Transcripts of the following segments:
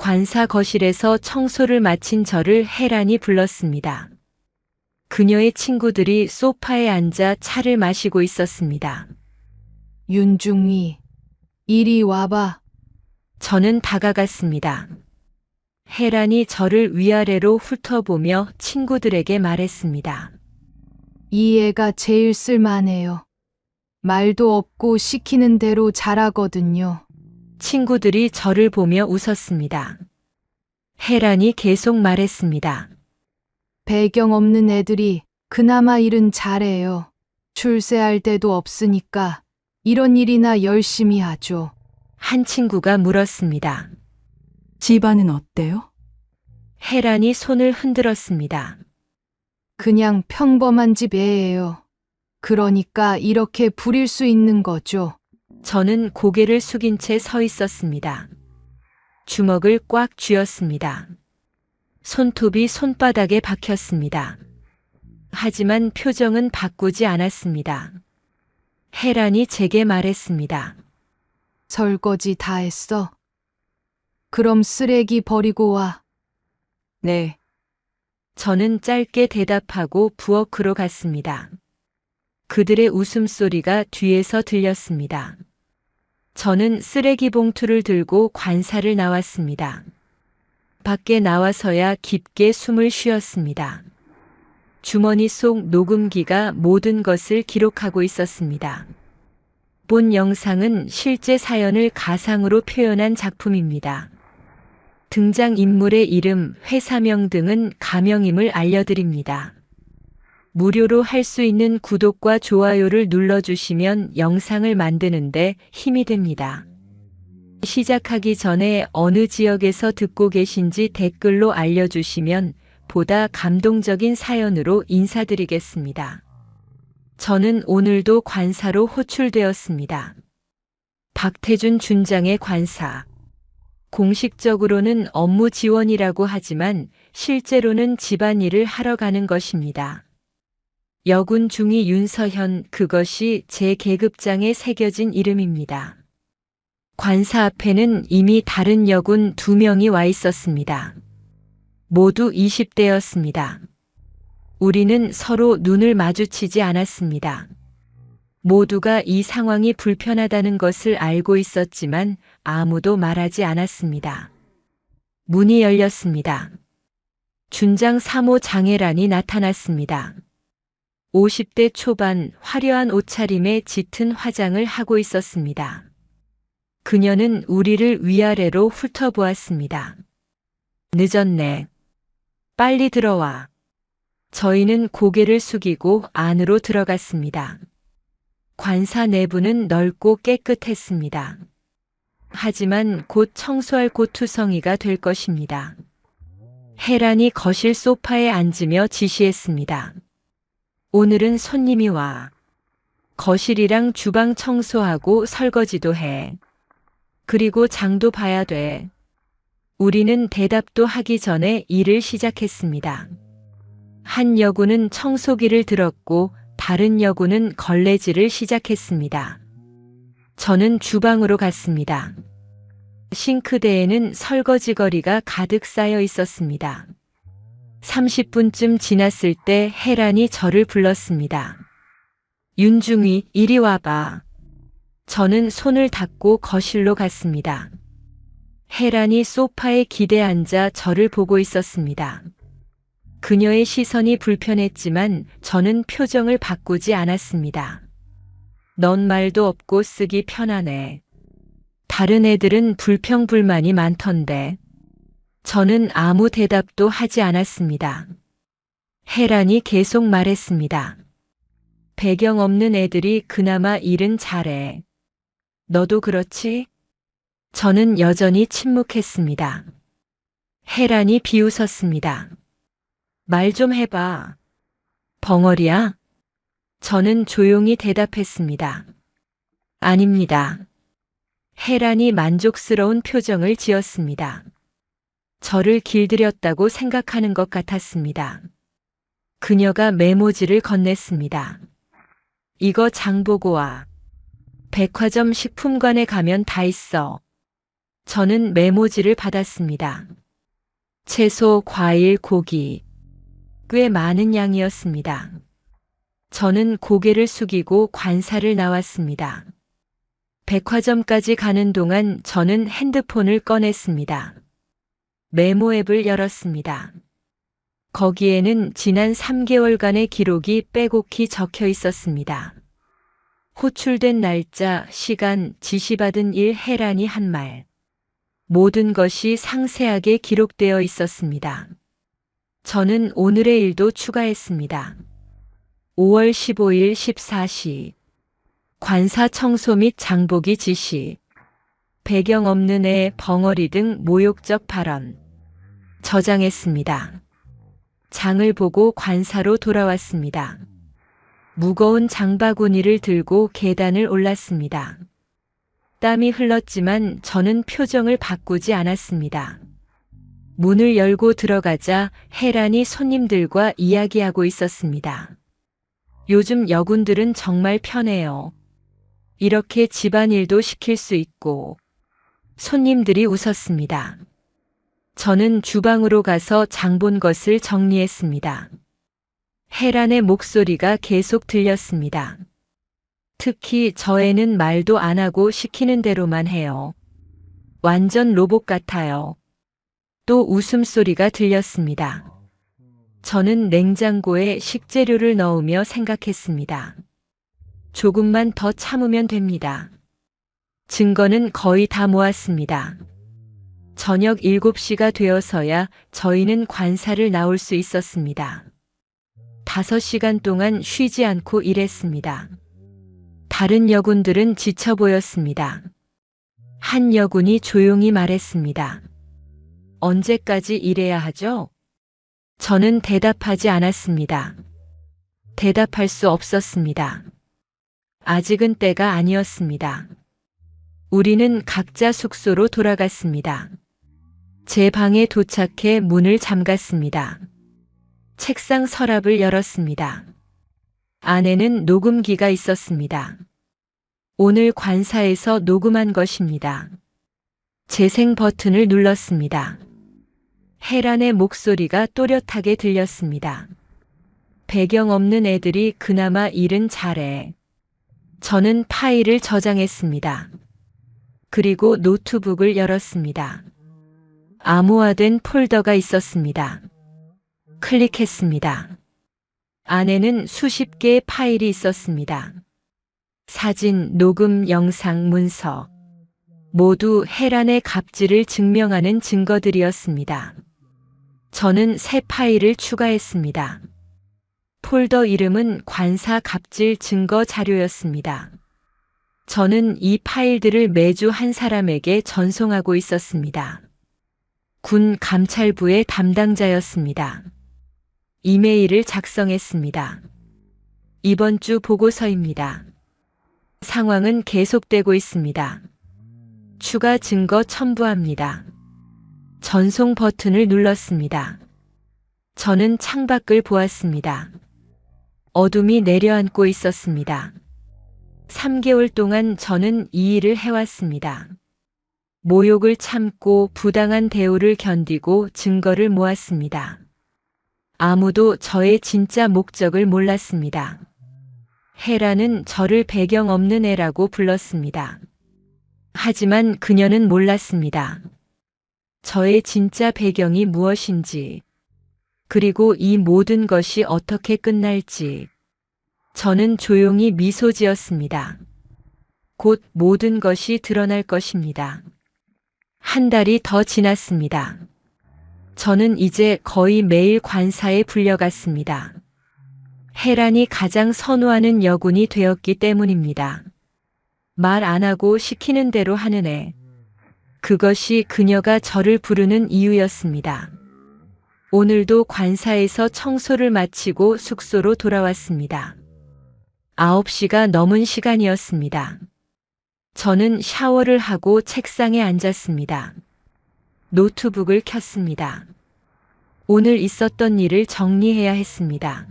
관사 거실에서 청소를 마친 저를 혜란이 불렀습니다. 그녀의 친구들이 소파에 앉아 차를 마시고 있었습니다. 윤중이, 이리 와봐. 저는 다가갔습니다. 혜란이 저를 위아래로 훑어보며 친구들에게 말했습니다. 이 애가 제일 쓸만해요. 말도 없고 시키는 대로 잘하거든요. 친구들이 저를 보며 웃었습니다. 혜란이 계속 말했습니다. 배경 없는 애들이 그나마 일은 잘해요. 출세할 데도 없으니까 이런 일이나 열심히 하죠. 한 친구가 물었습니다. 집안은 어때요? 혜란이 손을 흔들었습니다. 그냥 평범한 집 애예요. 그러니까 이렇게 부릴 수 있는 거죠. 저는 고개를 숙인 채 서 있었습니다. 주먹을 꽉 쥐었습니다. 손톱이 손바닥에 박혔습니다. 하지만 표정은 바꾸지 않았습니다. 혜란이 제게 말했습니다. 설거지 다 했어? 그럼 쓰레기 버리고 와. 네. 저는 짧게 대답하고 부엌으로 갔습니다. 그들의 웃음소리가 뒤에서 들렸습니다. 저는 쓰레기 봉투를 들고 관사를 나왔습니다. 밖에 나와서야 깊게 숨을 쉬었습니다. 주머니 속 녹음기가 모든 것을 기록하고 있었습니다. 본 영상은 실제 사연을 가상으로 표현한 작품입니다. 등장인물의 이름, 회사명 등은 가명임을 알려드립니다. 무료로 할 수 있는 구독과 좋아요를 눌러주시면 영상을 만드는데 힘이 됩니다. 시작하기 전에 어느 지역에서 듣고 계신지 댓글로 알려주시면 보다 감동적인 사연으로 인사드리겠습니다. 저는 오늘도 관사로 호출되었습니다. 박태준 준장의 관사. 공식적으로는 업무 지원이라고 하지만 실제로는 집안일을 하러 가는 것입니다. 여군 중위 윤서현, 그것이 제 계급장에 새겨진 이름입니다. 관사 앞에는 이미 다른 여군 2명이 와 있었습니다. 모두 20대였습니다. 우리는 서로 눈을 마주치지 않았습니다. 모두가 이 상황이 불편하다는 것을 알고 있었지만 아무도 말하지 않았습니다. 문이 열렸습니다. 준장 3호 장혜란이 나타났습니다. 50대 초반 화려한 옷차림에 짙은 화장을 하고 있었습니다. 그녀는 우리를 위아래로 훑어보았습니다. 늦었네. 빨리 들어와. 저희는 고개를 숙이고 안으로 들어갔습니다. 관사 내부는 넓고 깨끗했습니다. 하지만 곧 청소할 고투성이가 될 것입니다. 혜란이 거실 소파에 앉으며 지시했습니다. 오늘은 손님이 와. 거실이랑 주방 청소하고 설거지도 해. 그리고 장도 봐야 돼. 우리는 대답도 하기 전에 일을 시작했습니다. 한 여군은 청소기를 들었고 다른 여군은 걸레질을 시작했습니다. 저는 주방으로 갔습니다. 싱크대에는 설거지 거리가 가득 쌓여 있었습니다. 30분쯤 지났을 때 혜란이 저를 불렀습니다. 윤중이, 이리 와봐. 저는 손을 닫고 거실로 갔습니다. 혜란이 소파에 기대 앉아 저를 보고 있었습니다. 그녀의 시선이 불편했지만 저는 표정을 바꾸지 않았습니다. 넌 말도 없고 쓰기 편하네. 다른 애들은 불평불만이 많던데. 저는 아무 대답도 하지 않았습니다. 혜란이 계속 말했습니다. 배경 없는 애들이 그나마 일은 잘해. 너도 그렇지? 저는 여전히 침묵했습니다. 혜란이 비웃었습니다. 말 좀 해봐. 벙어리야? 저는 조용히 대답했습니다. 아닙니다. 혜란이 만족스러운 표정을 지었습니다. 저를 길들였다고 생각하는 것 같았습니다. 그녀가 메모지를 건넸습니다. 이거 장 보고 와. 백화점 식품관에 가면 다 있어. 저는 메모지를 받았습니다. 채소, 과일, 고기. 꽤 많은 양이었습니다. 저는 고개를 숙이고 관사를 나왔습니다. 백화점까지 가는 동안 저는 핸드폰을 꺼냈습니다. 메모 앱을 열었습니다. 거기에는 지난 3개월간의 기록이 빼곡히 적혀 있었습니다. 호출된 날짜, 시간, 지시받은 일, 혜란이 한 말. 모든 것이 상세하게 기록되어 있었습니다. 저는 오늘의 일도 추가했습니다. 5월 15일 14시. 관사 청소 및 장보기 지시. 배경 없는 애, 벙어리 등 모욕적 발언. 저장했습니다. 장을 보고 관사로 돌아왔습니다. 무거운 장바구니를 들고 계단을 올랐습니다. 땀이 흘렀지만 저는 표정을 바꾸지 않았습니다. 문을 열고 들어가자 혜란이 손님들과 이야기하고 있었습니다. 요즘 여군들은 정말 편해요. 이렇게 집안일도 시킬 수 있고. 손님들이 웃었습니다. 저는 주방으로 가서 장본 것을 정리했습니다. 혜란의 목소리가 계속 들렸습니다. 특히 저 애는 말도 안 하고 시키는 대로만 해요. 완전 로봇 같아요. 또 웃음소리가 들렸습니다. 저는 냉장고에 식재료를 넣으며 생각했습니다. 조금만 더 참으면 됩니다. 증거는 거의 다 모았습니다. 저녁 7시가 되어서야 저희는 관사를 나올 수 있었습니다. 5시간 동안 쉬지 않고 일했습니다. 다른 여군들은 지쳐 보였습니다. 한 여군이 조용히 말했습니다. 언제까지 일해야 하죠? 저는 대답하지 않았습니다. 대답할 수 없었습니다. 아직은 때가 아니었습니다. 우리는 각자 숙소로 돌아갔습니다. 제 방에 도착해 문을 잠갔습니다. 책상 서랍을 열었습니다. 안에는 녹음기가 있었습니다. 오늘 관사에서 녹음한 것입니다. 재생 버튼을 눌렀습니다. 혜란의 목소리가 또렷하게 들렸습니다. 배경 없는 애들이 그나마 일은 잘해. 저는 파일을 저장했습니다. 그리고 노트북을 열었습니다. 암호화된 폴더가 있었습니다. 클릭했습니다. 안에는 수십 개의 파일이 있었습니다. 사진, 녹음, 영상, 문서. 모두 혜란의 갑질을 증명하는 증거들이었습니다. 저는 새 파일을 추가했습니다. 폴더 이름은 관사 갑질 증거 자료였습니다. 저는 이 파일들을 매주 한 사람에게 전송하고 있었습니다. 군 감찰부의 담당자였습니다. 이메일을 작성했습니다. 이번 주 보고서입니다. 상황은 계속되고 있습니다. 추가 증거 첨부합니다. 전송 버튼을 눌렀습니다. 저는 창밖을 보았습니다. 어둠이 내려앉고 있었습니다. 3개월 동안 저는 이 일을 해왔습니다. 모욕을 참고 부당한 대우를 견디고 증거를 모았습니다. 아무도 저의 진짜 목적을 몰랐습니다. 혜란은 저를 배경 없는 애라고 불렀습니다. 하지만 그녀는 몰랐습니다. 저의 진짜 배경이 무엇인지, 그리고 이 모든 것이 어떻게 끝날지. 저는 조용히 미소 지었습니다. 곧 모든 것이 드러날 것입니다. 한 달이 더 지났습니다. 저는 이제 거의 매일 관사에 불려갔습니다. 혜란이 가장 선호하는 여군이 되었기 때문입니다. 말 안 하고 시키는 대로 하는 애. 그것이 그녀가 저를 부르는 이유였습니다. 오늘도 관사에서 청소를 마치고 숙소로 돌아왔습니다. 9시가 넘은 시간이었습니다. 저는 샤워를 하고 책상에 앉았습니다. 노트북을 켰습니다. 오늘 있었던 일을 정리해야 했습니다.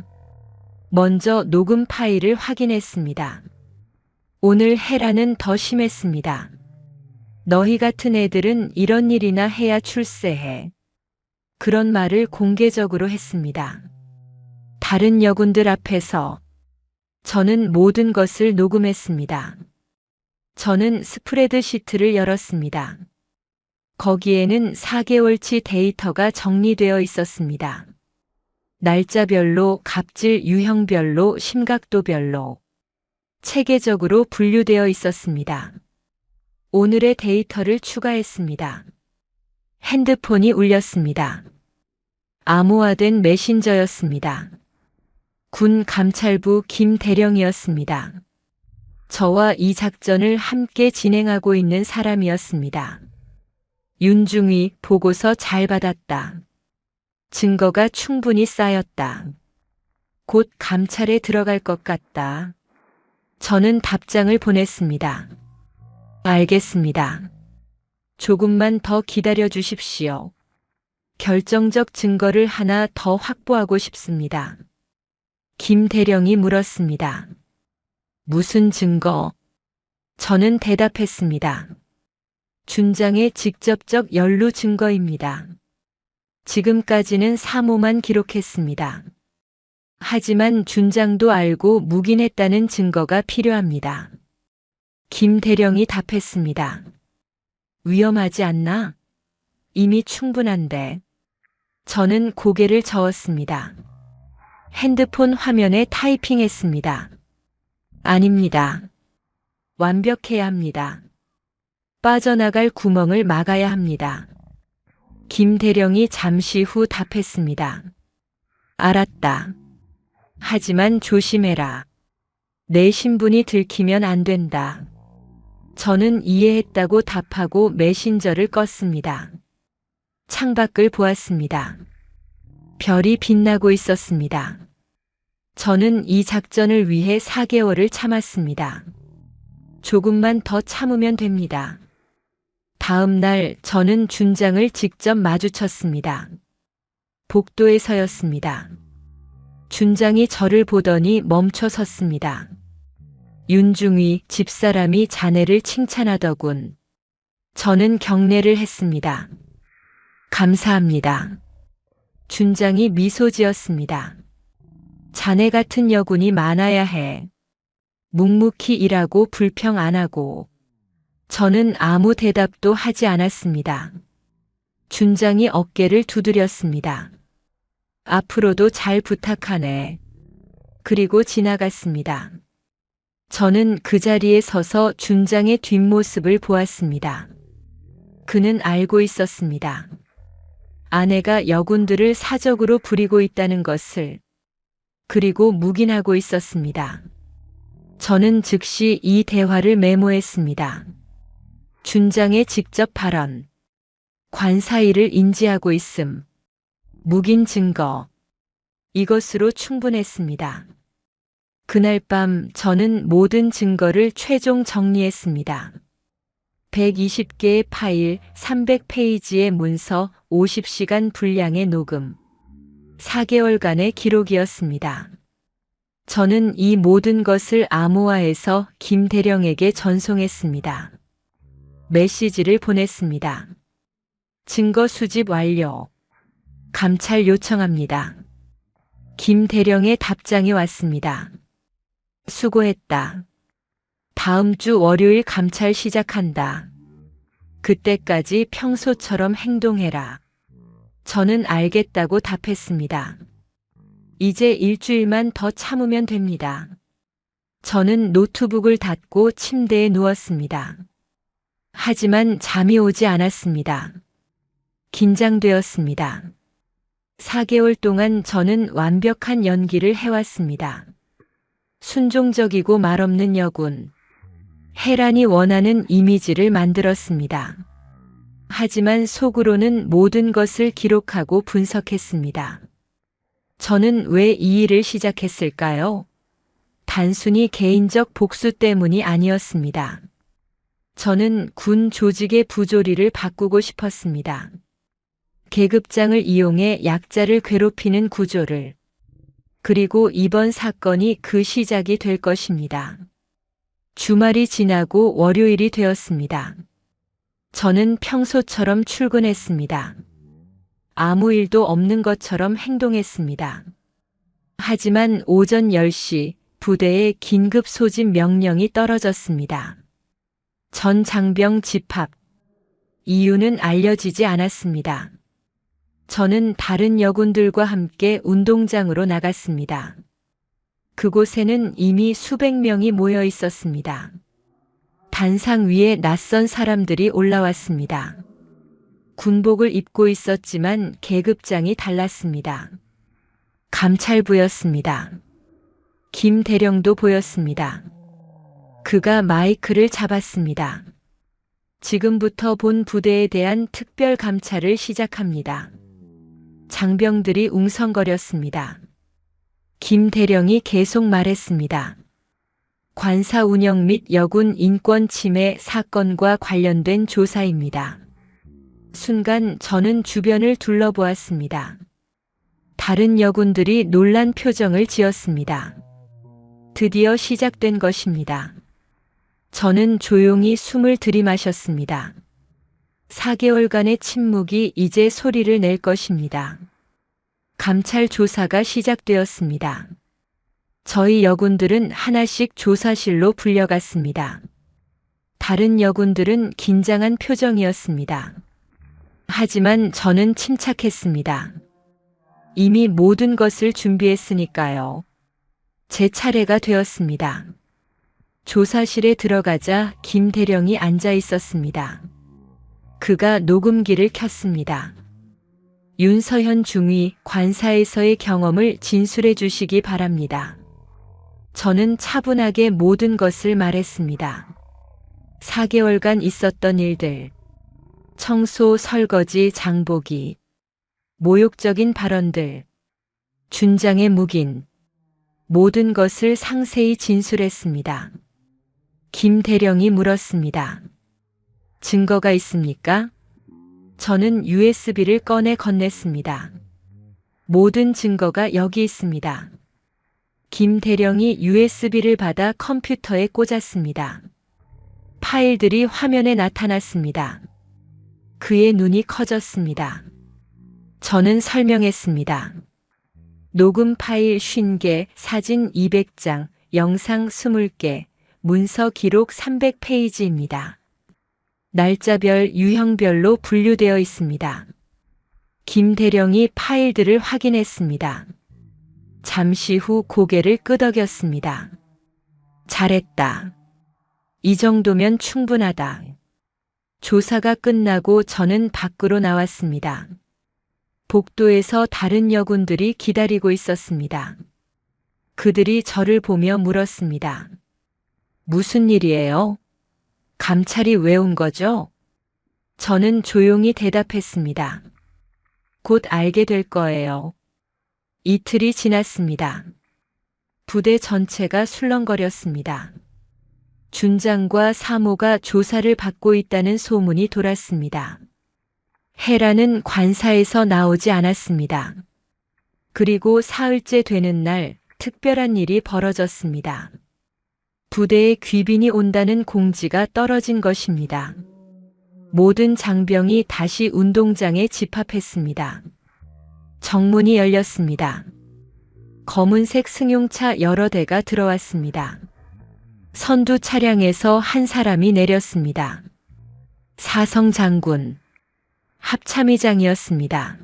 먼저 녹음 파일을 확인했습니다. 오늘 혜란은 더 심했습니다. 너희 같은 애들은 이런 일이나 해야 출세해. 그런 말을 공개적으로 했습니다. 다른 여군들 앞에서 저는 모든 것을 녹음했습니다. 저는 스프레드 시트를 열었습니다. 거기에는 4개월치 데이터가 정리되어 있었습니다. 날짜별로, 갑질 유형별로, 심각도별로 체계적으로 분류되어 있었습니다. 오늘의 데이터를 추가했습니다. 핸드폰이 울렸습니다. 암호화된 메신저였습니다. 군 감찰부 김대령이었습니다. 저와 이 작전을 함께 진행하고 있는 사람이었습니다. 윤중위, 보고서 잘 받았다. 증거가 충분히 쌓였다. 곧 감찰에 들어갈 것 같다. 저는 답장을 보냈습니다. 알겠습니다. 조금만 더 기다려 주십시오. 결정적 증거를 하나 더 확보하고 싶습니다. 김 대령이 물었습니다. 무슨 증거? 저는 대답했습니다. 준장의 직접적 연루 증거입니다. 지금까지는 사모만 기록했습니다. 하지만 준장도 알고 묵인했다는 증거가 필요합니다. 김 대령이 답했습니다. 위험하지 않나? 이미 충분한데. 저는 고개를 저었습니다. 핸드폰 화면에 타이핑했습니다. 아닙니다. 완벽해야 합니다. 빠져나갈 구멍을 막아야 합니다. 김 대령이 잠시 후 답했습니다. 알았다. 하지만 조심해라. 내 신분이 들키면 안 된다. 저는 이해했다고 답하고 메신저를 껐습니다. 창밖을 보았습니다. 별이 빛나고 있었습니다. 저는 이 작전을 위해 4개월을 참았습니다. 조금만 더 참으면 됩니다. 다음 날 저는 준장을 직접 마주쳤습니다. 복도에 서였습니다. 준장이 저를 보더니 멈춰 섰습니다. 윤중위, 집사람이 자네를 칭찬하더군. 저는 경례를 했습니다. 감사합니다. 준장이 미소 지었습니다. 자네 같은 여군이 많아야 해. 묵묵히 일하고 불평 안 하고. 저는 아무 대답도 하지 않았습니다. 준장이 어깨를 두드렸습니다. 앞으로도 잘 부탁하네. 그리고 지나갔습니다. 저는 그 자리에 서서 준장의 뒷모습을 보았습니다. 그는 알고 있었습니다. 아내가 여군들을 사적으로 부리고 있다는 것을. 그리고 묵인하고 있었습니다. 저는 즉시 이 대화를 메모했습니다. 준장의 직접 발언. 관사일을 인지하고 있음. 묵인 증거. 이것으로 충분했습니다. 그날 밤 저는 모든 증거를 최종 정리했습니다. 120개의 파일, 300페이지의 문서, 50시간 분량의 녹음. 4개월간의 기록이었습니다. 저는 이 모든 것을 암호화해서 김 대령에게 전송했습니다. 메시지를 보냈습니다. 증거 수집 완료. 감찰 요청합니다. 김 대령의 답장이 왔습니다. 수고했다. 다음 주 월요일 감찰 시작한다. 그때까지 평소처럼 행동해라. 저는 알겠다고 답했습니다. 이제 일주일만 더 참으면 됩니다. 저는 노트북을 닫고 침대에 누웠습니다. 하지만 잠이 오지 않았습니다. 긴장되었습니다. 4개월 동안 저는 완벽한 연기를 해왔습니다. 순종적이고 말없는 여군. 혜란이 원하는 이미지를 만들었습니다. 하지만 속으로는 모든 것을 기록하고 분석했습니다. 저는 왜 이 일을 시작했을까요? 단순히 개인적 복수 때문이 아니었습니다. 저는 군 조직의 부조리를 바꾸고 싶었습니다. 계급장을 이용해 약자를 괴롭히는 구조를. 그리고 이번 사건이 그 시작이 될 것입니다. 주말이 지나고 월요일이 되었습니다. 저는 평소처럼 출근했습니다. 아무 일도 없는 것처럼 행동했습니다. 하지만 오전 10시 부대에 긴급 소집 명령이 떨어졌습니다. 전 장병 집합. 이유는 알려지지 않았습니다. 저는 다른 여군들과 함께 운동장으로 나갔습니다. 그곳에는 이미 수백 명이 모여 있었습니다. 단상 위에 낯선 사람들이 올라왔습니다. 군복을 입고 있었지만 계급장이 달랐습니다. 감찰부였습니다. 김 대령도 보였습니다. 그가 마이크를 잡았습니다. 지금부터 본 부대에 대한 특별 감찰을 시작합니다. 장병들이 웅성거렸습니다. 김 대령이 계속 말했습니다. 관사 운영 및 여군 인권 침해 사건과 관련된 조사입니다. 순간 저는 주변을 둘러보았습니다. 다른 여군들이 놀란 표정을 지었습니다. 드디어 시작된 것입니다. 저는 조용히 숨을 들이마셨습니다. 4개월간의 침묵이 이제 소리를 낼 것입니다. 감찰 조사가 시작되었습니다. 저희 여군들은 하나씩 조사실로 불려갔습니다. 다른 여군들은 긴장한 표정이었습니다. 하지만 저는 침착했습니다. 이미 모든 것을 준비했으니까요. 제 차례가 되었습니다. 조사실에 들어가자 김 대령이 앉아 있었습니다. 그가 녹음기를 켰습니다. 윤서현 중위 관사에서의 경험을 진술해 주시기 바랍니다. 저는 차분하게 모든 것을 말했습니다. 4개월간 있었던 일들, 청소, 설거지, 장보기, 모욕적인 발언들, 준장의 묵인, 모든 것을 상세히 진술했습니다. 김 대령이 물었습니다. 증거가 있습니까? 저는 USB를 꺼내 건넸습니다. 모든 증거가 여기 있습니다. 김 대령이 USB를 받아 컴퓨터에 꽂았습니다. 파일들이 화면에 나타났습니다. 그의 눈이 커졌습니다. 저는 설명했습니다. 녹음 파일 50개, 사진 200장, 영상 20개, 문서 기록 300페이지입니다. 날짜별, 유형별로 분류되어 있습니다. 김 대령이 파일들을 확인했습니다. 잠시 후 고개를 끄덕였습니다. 잘했다. 이 정도면 충분하다. 조사가 끝나고 저는 밖으로 나왔습니다. 복도에서 다른 여군들이 기다리고 있었습니다. 그들이 저를 보며 물었습니다. 무슨 일이에요? 감찰이 왜 온 거죠? 저는 조용히 대답했습니다. 곧 알게 될 거예요. 이틀이 지났습니다. 부대 전체가 술렁거렸습니다. 준장과 사모가 조사를 받고 있다는 소문이 돌았습니다. 헤라는 관사에서 나오지 않았습니다. 그리고 사흘째 되는 날 특별한 일이 벌어졌습니다. 부대에 귀빈이 온다는 공지가 떨어진 것입니다. 모든 장병이 다시 운동장에 집합했습니다. 정문이 열렸습니다. 검은색 승용차 여러 대가 들어왔습니다. 선두 차량에서 한 사람이 내렸습니다. 사성 장군, 합참의장이었습니다.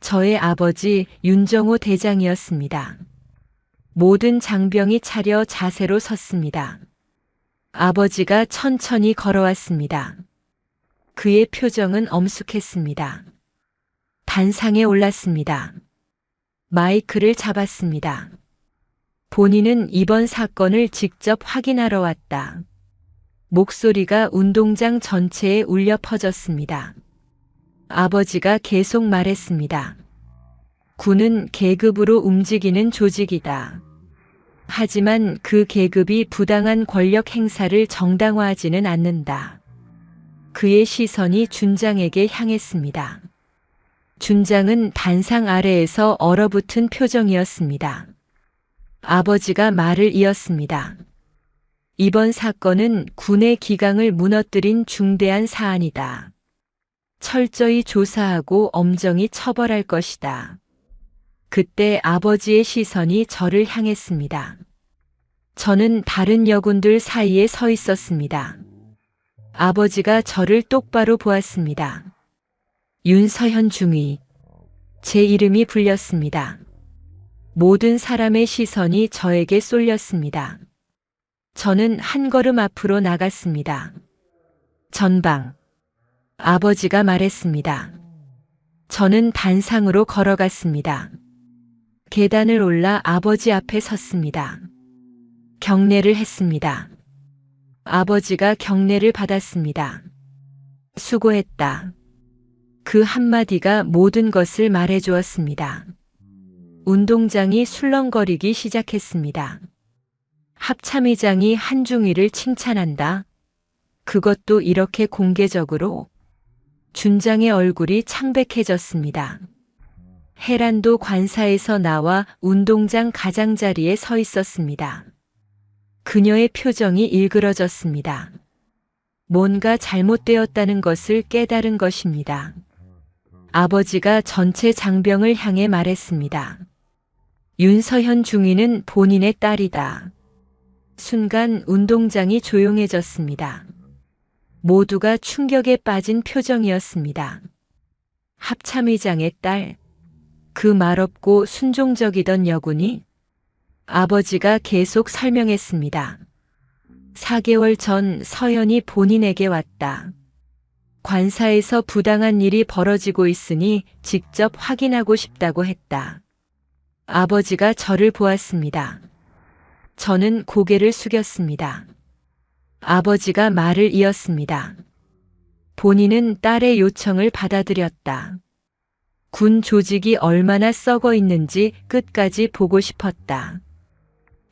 저의 아버지 윤정호 대장이었습니다. 모든 장병이 차려 자세로 섰습니다. 아버지가 천천히 걸어왔습니다. 그의 표정은 엄숙했습니다. 단상에 올랐습니다. 마이크를 잡았습니다. 본인은 이번 사건을 직접 확인하러 왔다. 목소리가 운동장 전체에 울려 퍼졌습니다. 아버지가 계속 말했습니다. 군은 계급으로 움직이는 조직이다. 하지만 그 계급이 부당한 권력 행사를 정당화하지는 않는다. 그의 시선이 준장에게 향했습니다. 준장은 단상 아래에서 얼어붙은 표정이었습니다. 아버지가 말을 이었습니다. 이번 사건은 군의 기강을 무너뜨린 중대한 사안이다. 철저히 조사하고 엄정히 처벌할 것이다. 그때 아버지의 시선이 저를 향했습니다. 저는 다른 여군들 사이에 서 있었습니다. 아버지가 저를 똑바로 보았습니다. 윤서현 중위. 제 이름이 불렸습니다. 모든 사람의 시선이 저에게 쏠렸습니다. 저는 한 걸음 앞으로 나갔습니다. 전방. 아버지가 말했습니다. 저는 단상으로 걸어갔습니다. 계단을 올라 아버지 앞에 섰습니다. 경례를 했습니다. 아버지가 경례를 받았습니다. 수고했다. 그 한마디가 모든 것을 말해주었습니다. 운동장이 술렁거리기 시작했습니다. 합참의장이 한중위를 칭찬한다. 그것도 이렇게 공개적으로. 준장의 얼굴이 창백해졌습니다. 해란도 관사에서 나와 운동장 가장자리에 서 있었습니다. 그녀의 표정이 일그러졌습니다. 뭔가 잘못되었다는 것을 깨달은 것입니다. 아버지가 전체 장병을 향해 말했습니다. 윤서현 중위는 본인의 딸이다. 순간 운동장이 조용해졌습니다. 모두가 충격에 빠진 표정이었습니다. 합참의장의 딸, 그 말없고 순종적이던 여군이. 아버지가 계속 설명했습니다. 4개월 전 서연이 본인에게 왔다. 관사에서 부당한 일이 벌어지고 있으니 직접 확인하고 싶다고 했다. 아버지가 저를 보았습니다. 저는 고개를 숙였습니다. 아버지가 말을 이었습니다. 본인은 딸의 요청을 받아들였다. 군 조직이 얼마나 썩어 있는지 끝까지 보고 싶었다.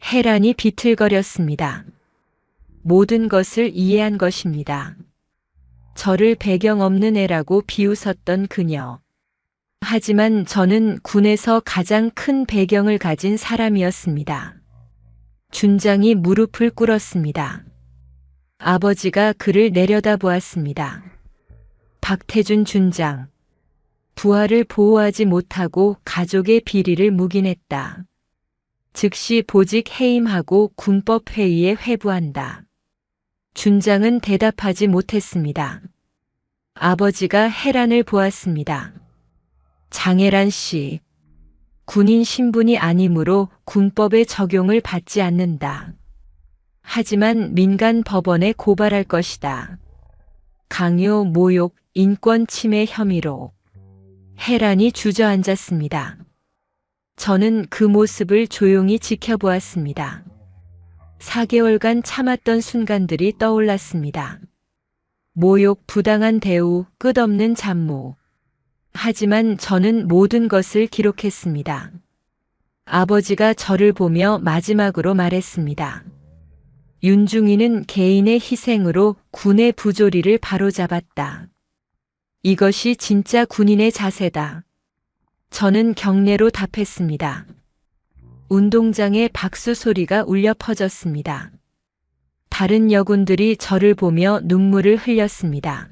해란이 비틀거렸습니다. 모든 것을 이해한 것입니다. 저를 배경 없는 애라고 비웃었던 그녀. 하지만 저는 군에서 가장 큰 배경을 가진 사람이었습니다. 준장이 무릎을 꿇었습니다. 아버지가 그를 내려다보았습니다. 박태준 준장. 부하를 보호하지 못하고 가족의 비리를 묵인했다. 즉시 보직 해임하고 군법회의에 회부한다. 준장은 대답하지 못했습니다. 아버지가 해란을 보았습니다. 장해란 씨, 군인 신분이 아니므로 군법의 적용을 받지 않는다. 하지만 민간 법원에 고발할 것이다. 강요, 모욕, 인권 침해 혐의로. 해란이 주저앉았습니다. 저는 그 모습을 조용히 지켜보았습니다. 4개월간 참았던 순간들이 떠올랐습니다. 모욕, 부당한 대우, 끝없는 잡모. 하지만 저는 모든 것을 기록했습니다. 아버지가 저를 보며 마지막으로 말했습니다. 윤중이는 개인의 희생으로 군의 부조리를 바로잡았다. 이것이 진짜 군인의 자세다. 저는 경례로 답했습니다. 운동장에 박수 소리가 울려 퍼졌습니다. 다른 여군들이 저를 보며 눈물을 흘렸습니다.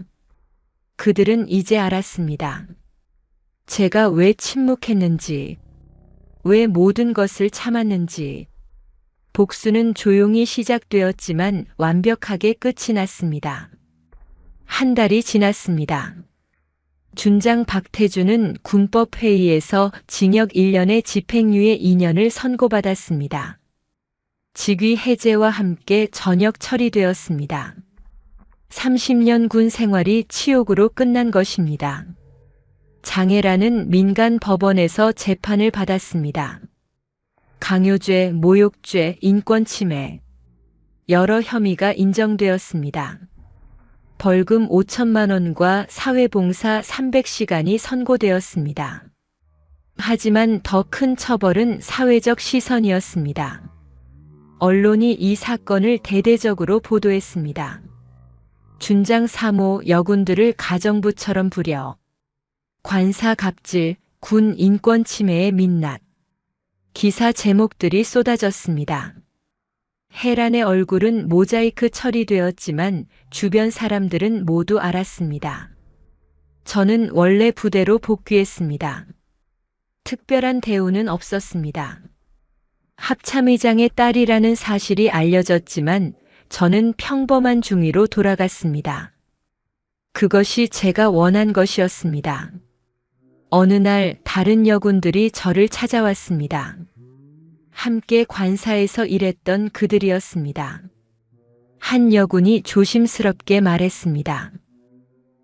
그들은 이제 알았습니다. 제가 왜 침묵했는지, 왜 모든 것을 참았는지. 복수는 조용히 시작되었지만 완벽하게 끝이 났습니다. 한 달이 지났습니다. 준장 박태준은 군법회의에서 징역 1년의 집행유예 2년을 선고받았습니다. 직위 해제와 함께 전역 처리되었습니다. 30년 군 생활이 치욕으로 끝난 것입니다. 장해란은 민간 법원에서 재판을 받았습니다. 강요죄, 모욕죄, 인권침해, 여러 혐의가 인정되었습니다. 벌금 5천만 원과 사회봉사 300시간이 선고되었습니다. 하지만 더 큰 처벌은 사회적 시선이었습니다. 언론이 이 사건을 대대적으로 보도했습니다. 준장 3호 여군들을 가정부처럼 부려 관사 갑질, 군 인권 침해의 민낯, 기사 제목들이 쏟아졌습니다. 혜란의 얼굴은 모자이크 처리되었지만 주변 사람들은 모두 알았습니다. 저는 원래 부대로 복귀했습니다. 특별한 대우는 없었습니다. 합참의장의 딸이라는 사실이 알려졌지만 저는 평범한 중위로 돌아갔습니다. 그것이 제가 원한 것이었습니다. 어느 날 다른 여군들이 저를 찾아왔습니다. 함께 관사에서 일했던 그들이었습니다. 한 여군이 조심스럽게 말했습니다.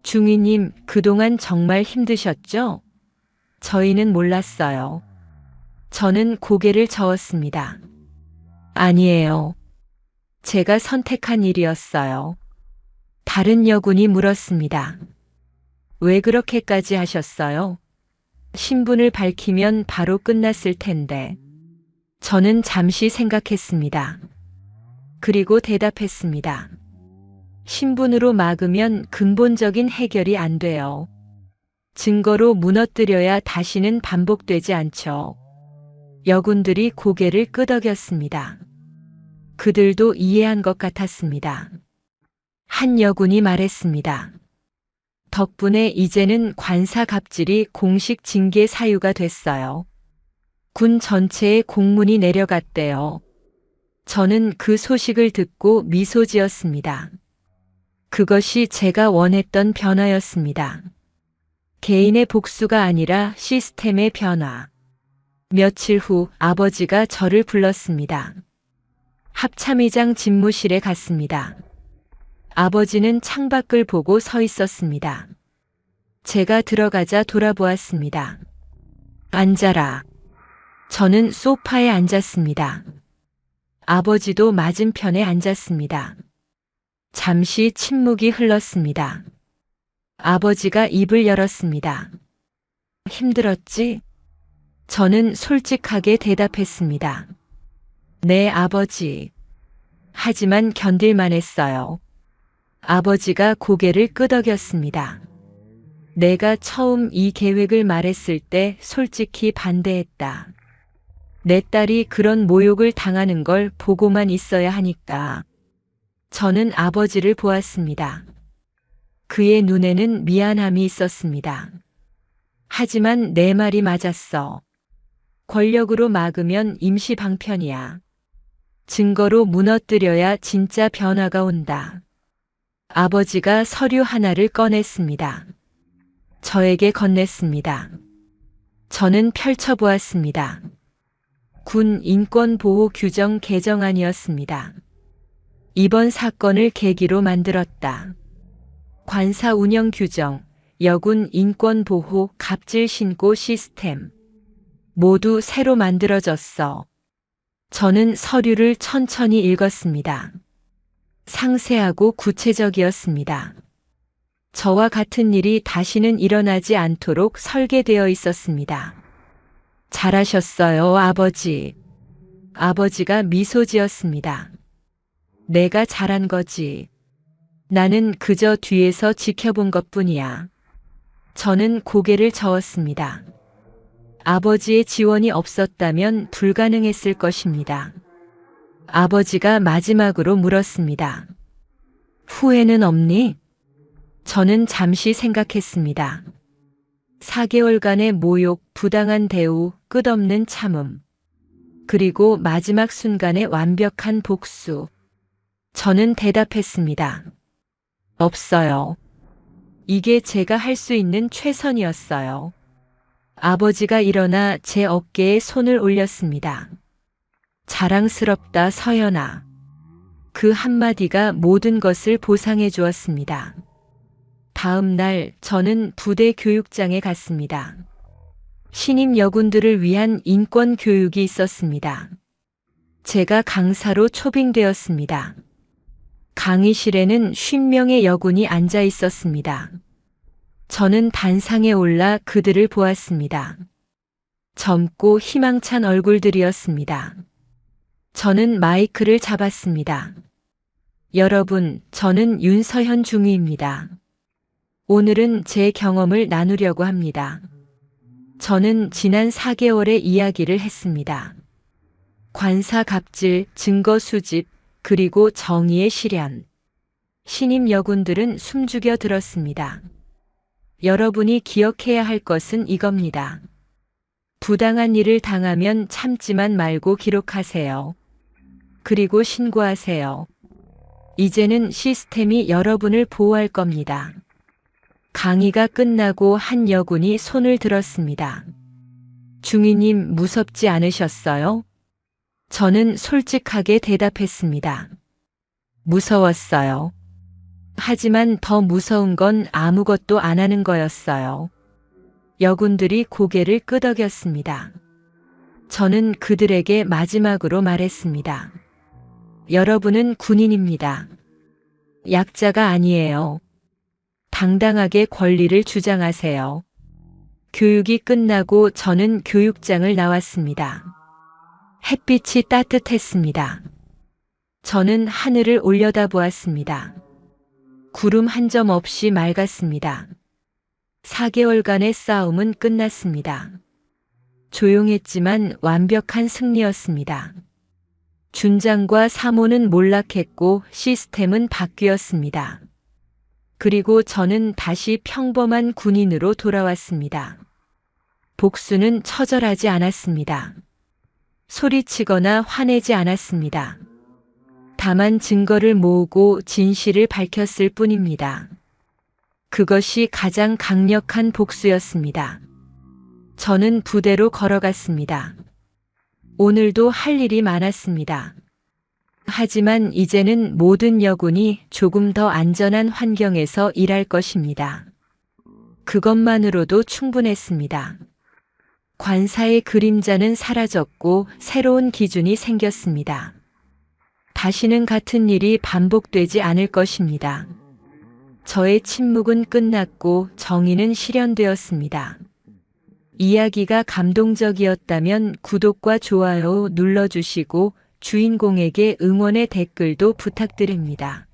중위님, 그동안 정말 힘드셨죠? 저희는 몰랐어요. 저는 고개를 저었습니다. 아니에요. 제가 선택한 일이었어요. 다른 여군이 물었습니다. 왜 그렇게까지 하셨어요? 신분을 밝히면 바로 끝났을 텐데. 저는 잠시 생각했습니다. 그리고 대답했습니다. 신분으로 막으면 근본적인 해결이 안 돼요. 증거로 무너뜨려야 다시는 반복되지 않죠. 여군들이 고개를 끄덕였습니다. 그들도 이해한 것 같았습니다. 한 여군이 말했습니다. 덕분에 이제는 관사 갑질이 공식 징계 사유가 됐어요. 군 전체에 공문이 내려갔대요. 저는 그 소식을 듣고 미소 지었습니다. 그것이 제가 원했던 변화였습니다. 개인의 복수가 아니라 시스템의 변화. 며칠 후 아버지가 저를 불렀습니다. 합참의장 집무실에 갔습니다. 아버지는 창밖을 보고 서 있었습니다. 제가 들어가자 돌아보았습니다. 앉아라. 저는 소파에 앉았습니다. 아버지도 맞은편에 앉았습니다. 잠시 침묵이 흘렀습니다. 아버지가 입을 열었습니다. 힘들었지? 저는 솔직하게 대답했습니다. 네, 아버지. 하지만 견딜만 했어요. 아버지가 고개를 끄덕였습니다. 내가 처음 이 계획을 말했을 때 솔직히 반대했다. 내 딸이 그런 모욕을 당하는 걸 보고만 있어야 하니까. 저는 아버지를 보았습니다. 그의 눈에는 미안함이 있었습니다. 하지만 내 말이 맞았어. 권력으로 막으면 임시 방편이야. 증거로 무너뜨려야 진짜 변화가 온다. 아버지가 서류 하나를 꺼냈습니다. 저에게 건넸습니다. 저는 펼쳐보았습니다. 군 인권보호 규정 개정안이었습니다. 이번 사건을 계기로 만들었다. 관사 운영 규정, 여군 인권보호 갑질 신고 시스템. 모두 새로 만들어졌어. 저는 서류를 천천히 읽었습니다. 상세하고 구체적이었습니다. 저와 같은 일이 다시는 일어나지 않도록 설계되어 있었습니다. 잘하셨어요, 아버지. 아버지가 미소 지었습니다. 내가 잘한 거지. 나는 그저 뒤에서 지켜본 것뿐이야. 저는 고개를 저었습니다. 아버지의 지원이 없었다면 불가능했을 것입니다. 아버지가 마지막으로 물었습니다. 후회는 없니? 저는 잠시 생각했습니다. 4개월간의 모욕, 부당한 대우, 끝없는 참음. 그리고 마지막 순간의 완벽한 복수. 저는 대답했습니다. 없어요. 이게 제가 할 수 있는 최선이었어요. 아버지가 일어나 제 어깨에 손을 올렸습니다. 자랑스럽다, 서연아. 그 한마디가 모든 것을 보상해 주었습니다. 다음 날 저는 부대 교육장에 갔습니다. 신임 여군들을 위한 인권 교육이 있었습니다. 제가 강사로 초빙되었습니다. 강의실에는 50명의 여군이 앉아 있었습니다. 저는 단상에 올라 그들을 보았습니다. 젊고 희망찬 얼굴들이었습니다. 저는 마이크를 잡았습니다. 여러분, 저는 윤서현 중위입니다. 오늘은 제 경험을 나누려고 합니다. 저는 지난 4개월의 이야기를 했습니다. 관사 갑질, 증거 수집, 그리고 정의의 실현. 신임 여군들은 숨죽여 들었습니다. 여러분이 기억해야 할 것은 이겁니다. 부당한 일을 당하면 참지만 말고 기록하세요. 그리고 신고하세요. 이제는 시스템이 여러분을 보호할 겁니다. 강의가 끝나고 한 여군이 손을 들었습니다. 중위님, 무섭지 않으셨어요? 저는 솔직하게 대답했습니다. 무서웠어요. 하지만 더 무서운 건 아무것도 안 하는 거였어요. 여군들이 고개를 끄덕였습니다. 저는 그들에게 마지막으로 말했습니다. 여러분은 군인입니다. 약자가 아니에요. 당당하게 권리를 주장하세요. 교육이 끝나고 저는 교육장을 나왔습니다. 햇빛이 따뜻했습니다. 저는 하늘을 올려다보았습니다. 구름 한 점 없이 맑았습니다. 4개월간의 싸움은 끝났습니다. 조용했지만 완벽한 승리였습니다. 준장과 사모는 몰락했고 시스템은 바뀌었습니다. 그리고 저는 다시 평범한 군인으로 돌아왔습니다. 복수는 처절하지 않았습니다. 소리치거나 화내지 않았습니다. 다만 증거를 모으고 진실을 밝혔을 뿐입니다. 그것이 가장 강력한 복수였습니다. 저는 부대로 걸어갔습니다. 오늘도 할 일이 많았습니다. 하지만 이제는 모든 여군이 조금 더 안전한 환경에서 일할 것입니다. 그것만으로도 충분했습니다. 관사의 그림자는 사라졌고 새로운 기준이 생겼습니다. 다시는 같은 일이 반복되지 않을 것입니다. 저의 침묵은 끝났고 정의는 실현되었습니다. 이야기가 감동적이었다면 구독과 좋아요 눌러주시고 주인공에게 응원의 댓글도 부탁드립니다.